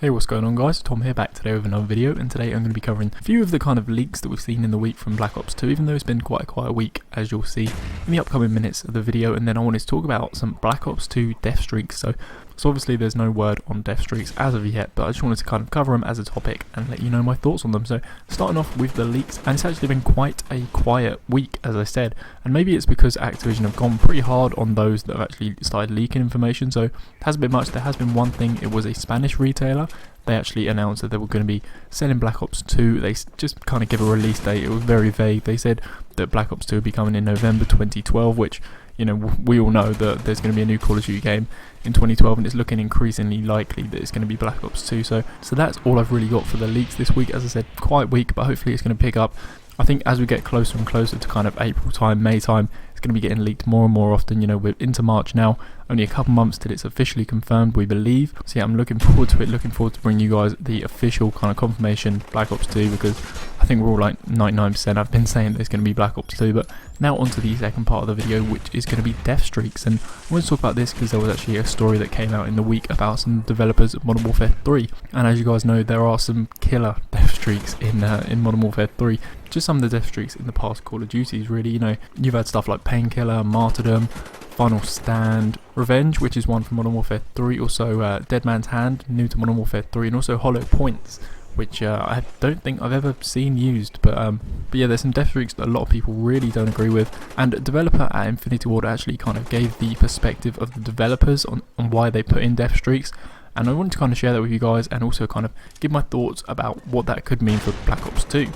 Hey, what's going on guys? Tom here, back today with another video, and today I'm going to be covering a few of the kind of leaks that we've seen in the week from Black Ops 2, even though it's been quite a quiet week, as you'll see in the upcoming minutes of the video. And then I wanted to talk about some Black Ops 2 death streaks. So obviously there's no word on death streaks as of yet, but I just wanted to kind of cover them as a topic and let you know my thoughts on them. So starting off with the leaks, and it's actually been quite a quiet week, as I said, and maybe it's because Activision have gone pretty hard on those that have actually started leaking information. So it hasn't been much. There has been one thing. It was a Spanish retailer. They actually announced that they were going to be selling Black Ops 2. They just kind of give a release date. It was very vague. They said that Black Ops 2 would be coming in November 2012, which, you know, we all know that there's going to be a new Call of Duty game in 2012, and it's looking increasingly likely that it's going to be Black Ops 2. So that's all I've really got for the leaks this week. As I said, quite weak, but hopefully it's going to pick up. I think as we get closer and closer to kind of April time, May time, it's going to be getting leaked more and more often. You know, we're into March now, only a couple months till it's officially confirmed, we believe. So yeah, I'm looking forward to it, looking forward to bringing you guys the official kind of confirmation Black Ops 2, because I think we're all like 99% I've been saying that it's going to be Black Ops 2. But now onto the second part of the video, which is going to be death streaks. And I want to talk about this because there was actually a story that came out in the week about some developers of Modern Warfare 3, and as you guys know, there are some killer death streaks in Modern Warfare 3. Just some of the death streaks in the past Call of Duties, really. You know, you've had stuff like Painkiller, Martyrdom, Final Stand, Revenge, which is one from Modern Warfare 3, also Dead Man's Hand, new to Modern Warfare 3, and also Hollow Points, which I don't think I've ever seen used. But yeah, there's some death streaks that a lot of people really don't agree with, and a developer at Infinity Ward actually kind of gave the perspective of the developers on why they put in death streaks, and I wanted to kind of share that with you guys, and also kind of give my thoughts about what that could mean for Black Ops 2.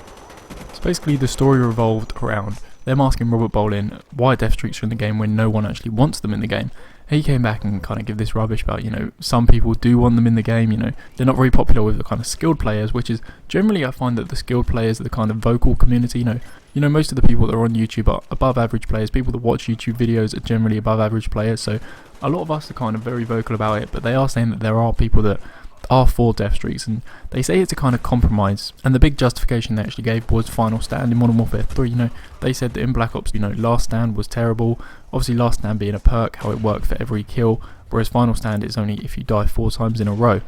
So basically the story revolved around them asking Robert Bolin why death streaks are in the game when no one actually wants them in the game. He came back and kind of give this rubbish about, you know, some people do want them in the game. You know, they're not very popular with the kind of skilled players, which is generally, I find that the skilled players are the kind of vocal community. You know, most of the people that are on YouTube are above average players. People that watch YouTube videos are generally above average players. So a lot of us are kind of very vocal about it, but they are saying that there are people that are for death streaks, and they say it's a kind of compromise. And the big justification they actually gave was Final Stand in Modern Warfare 3. You know, they said that in Black Ops, you know, Last Stand was terrible. Obviously Last Stand being a perk, how it worked for every kill, whereas Final Stand is only if you die 4 times in a row,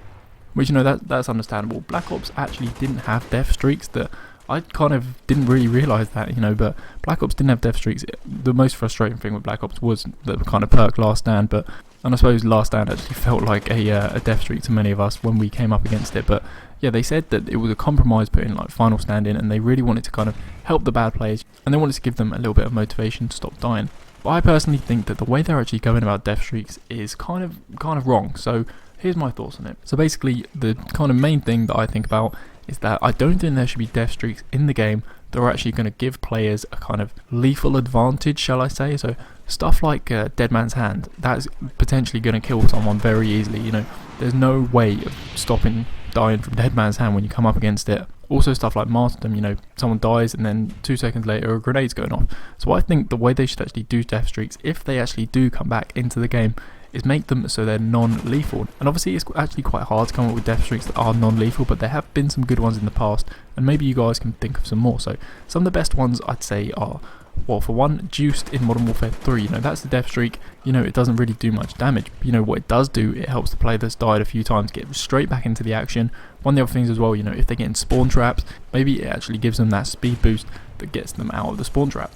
which, you know, that's understandable. Black Ops actually didn't have death streaks. That I kind of didn't really realise that, you know, but Black Ops didn't have death streaks. The most frustrating thing with Black Ops was the kind of perk Last Stand, and I suppose Last Stand actually felt like a death streak to many of us when we came up against it. But yeah, they said that it was a compromise putting like Final Stand in, and they really wanted to kind of help the bad players, and they wanted to give them a little bit of motivation to stop dying. But I personally think that the way they're actually going about death streaks is kind of wrong. So here's my thoughts on it. So basically, the kind of main thing that I think about is that I don't think there should be death streaks in the game that are actually going to give players a kind of lethal advantage, shall I say. So stuff like Dead Man's Hand, that's potentially going to kill someone very easily. You know, there's no way of stopping dying from Dead Man's Hand when you come up against it. Also stuff like Martyrdom, you know, someone dies and then 2 seconds later a grenade's going off. So I think the way they should actually do death streaks, if they actually do come back into the game, is make them so they're non-lethal. And obviously it's actually quite hard to come up with death streaks that are non-lethal, but there have been some good ones in the past, and maybe you guys can think of some more. So some of the best ones I'd say are, well, for one, Juiced in Modern Warfare 3. You know, that's the death streak. You know, it doesn't really do much damage. You know, what it does do, it helps the player that's died a few times get straight back into the action. One of the other things as well, you know, if they get in spawn traps, maybe it actually gives them that speed boost that gets them out of the spawn trap.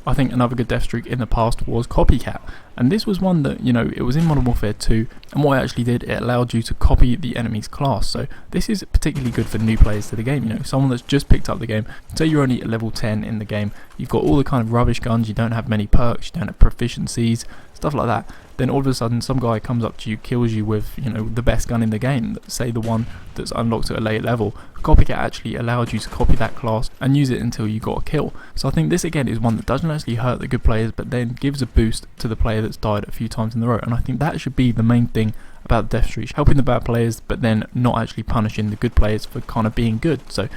I think another good death streak in the past was Copycat, and this was one that, you know, it was in Modern Warfare 2, and what it actually did, it allowed you to copy the enemy's class. So this is particularly good for new players to the game. You know, someone that's just picked up the game, say you're only at level 10 in the game, you've got all the kind of rubbish guns, you don't have many perks, you don't have proficiencies, stuff like that. Then all of a sudden some guy comes up to you, kills you with, you know, the best gun in the game, say the one that's unlocked at a late level. Copycat actually allowed you to copy that class and use it until you got a kill. So I think this again is one that doesn't actually hurt the good players, but then gives a boost to the player that's died a few times in a row. And I think that should be the main thing about death streaks, helping the bad players, but then not actually punishing the good players for kind of being good. So,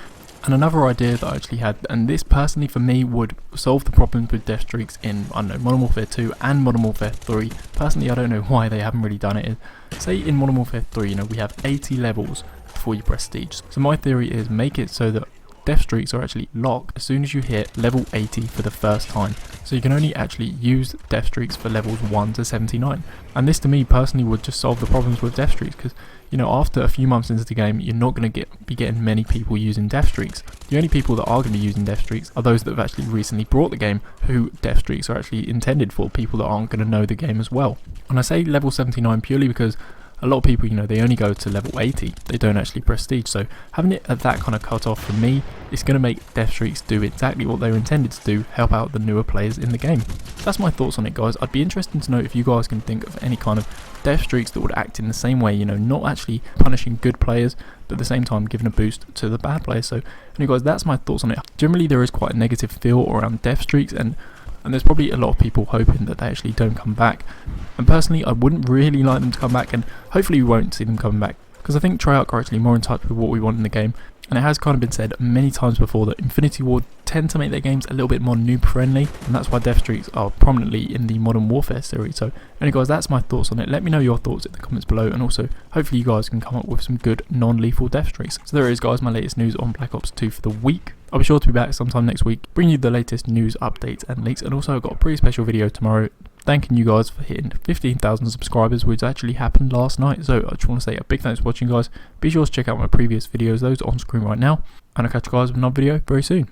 and another idea that I actually had, and this personally for me would solve the problems with death streaks in, I don't know, Modern Warfare 2 and Modern Warfare 3. Personally, I don't know why they haven't really done it. Say in Modern Warfare 3, you know, we have 80 levels before you prestige. So my theory is make it so that death streaks are actually locked as soon as you hit level 80 for the first time. So you can only actually use death streaks for levels 1 to 79. And this to me personally would just solve the problems with death streaks, because you know, after a few months into the game, you're not going to be getting many people using death streaks. The only people that are going to be using death streaks are those that have actually recently brought the game, who death streaks are actually intended for, people that aren't going to know the game as well. And I say level 79 purely because a lot of people, you know, they only go to level 80, they don't actually prestige, so having it at that kind of cut off for me, it's going to make death streaks do exactly what they were intended to do, help out the newer players in the game. That's my thoughts on it, guys. I'd be interested to know if you guys can think of any kind of death streaks that would act in the same way, you know, not actually punishing good players, but at the same time giving a boost to the bad players. So anyway guys, that's my thoughts on it. Generally there is quite a negative feel around death streaks, and there's probably a lot of people hoping that they actually don't come back. And personally, I wouldn't really like them to come back, and hopefully we won't see them coming back, because I think Treyarch are actually more in touch with what we want in the game. And it has kind of been said many times before that Infinity Ward tend to make their games a little bit more noob friendly, and that's why death streaks are prominently in the Modern Warfare series. So anyway guys, that's my thoughts on it. Let me know your thoughts in the comments below, and also hopefully you guys can come up with some good non-lethal death streaks. So there it is guys, my latest news on Black Ops 2 for the week. I'll be sure to be back sometime next week, bringing you the latest news, updates and leaks, and also I've got a pretty special video tomorrow thanking you guys for hitting 15,000 subscribers, which actually happened last night. So I just want to say a big thanks for watching guys. Be sure to check out my previous videos, those on screen right now, and I'll catch you guys with another video very soon.